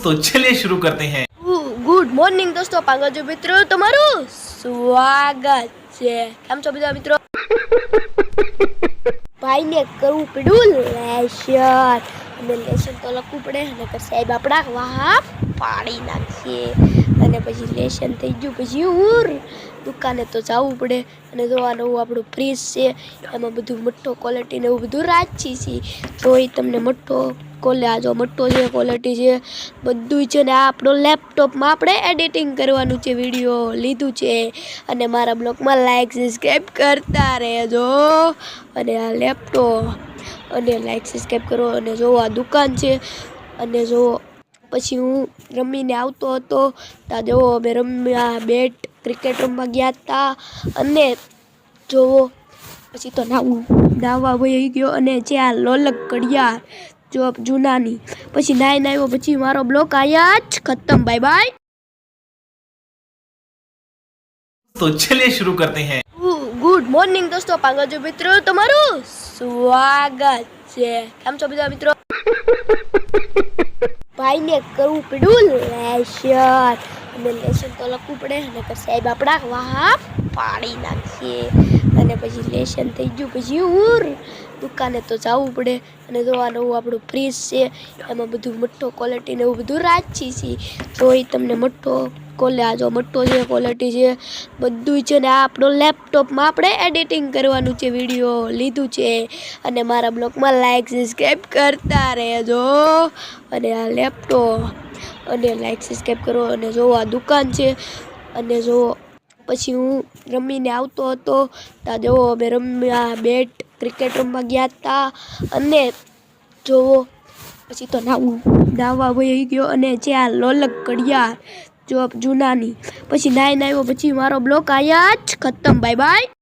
तो चलिए शुरू करते हैं। ગુડ મોર્નિંગ દોસ્તો, પાંગજો મિત્રો, તમારું સ્વાગત છે। કેમ છો બધા મિત્રો? ભાઈને કરવું પડ્યું લેશન, અને લેશન તો લખવું પડે, નકર સાહેબ આપણા વાહ પાડી નાખીએ। અને પછી લેશન થઈ ગયું પછી દુકાને તો જવું પડે। અને જો આ નવું આપણું ફ્રીજ છે, એમાં બધું મઠ્ઠો ક્વોલિટી ને એવું બધું રાખી છીએ। જો એ તમને મઠ્ઠો આ જો મઠ્ઠો છે, ક્વોલિટી છે, બધું છે ને આ આપણો લેપટોપમાં આપણે એડિટિંગ કરવાનું છે, વિડીયો લીધું છે। અને મારા બ્લોગમાં લાઈક સબસ્ક્રાઈબ કરતા રહેજો। અને આ લેપટોપ અને લાઈક સબસ્ક્રાઈબ કરો। અને જો આ દુકાન છે, અને જો પછી હું રમીને આવતો હતો ત્યાં જો અમે રમ્યા, બેટ ક્રિકેટ રમવા ગયા હતા। અને જોવો પછી તો નાવા વહી ગયો, અને જે આ લોલક ઘડિયાળ જો જૂનાની, પછી નાઈને આવ્યો, પછી મારો બ્લોગ આયા જ ખતમ। Bye bye. तो चलिए शुरू करते हैं। ગુડ મોર્નિંગ દોસ્તો, પાંગજો મિત્રો, તમારું સ્વાગત છે। કેમ છો બધા મિત્રો? ભાઈને કરવું પડ્યું લેશન, અને લેશન તો લખવું પડે, નકર સાહેબ આપણા વાહ પાડી નાખીએ। અને પછી લેશન થઈ ગયું પછી દુકાને તો જવું પડે। અને જો આ નવું આપણું ફ્રીજ છે, એમાં બધું મઠ્ઠો ક્વોલિટી ને એવું બધું રાખી છીએ। જો એ તમને મઠ્ઠો આ જો મઠ્ઠો છે, ક્વોલિટી છે, બધું છે ને આ આપણો લેપટોપમાં આપણે એડિટિંગ કરવાનું છે, વિડીયો લીધું છે। અને મારા બ્લોગમાં લાઈક સબસ્ક્રાઈબ કરતા રહેજો। અને આ લેપટોપ અને લાઈક સબસ્ક્રાઈબ કરો। અને જો આ દુકાન છે, અને જો પછી હું રમીને આવતો હતો ત્યાં જો અમે રમ્યા, બેટ ક્રિકેટ રમવા ગયા હતા। અને જોવો પછી તો નાવા વહી ગયો, અને જે આ લોલક ઘડિયાળ જો જૂનાની, પછી નાઈને આવ્યો, પછી મારો બ્લોગ આયા જ ખતમ। Bye bye.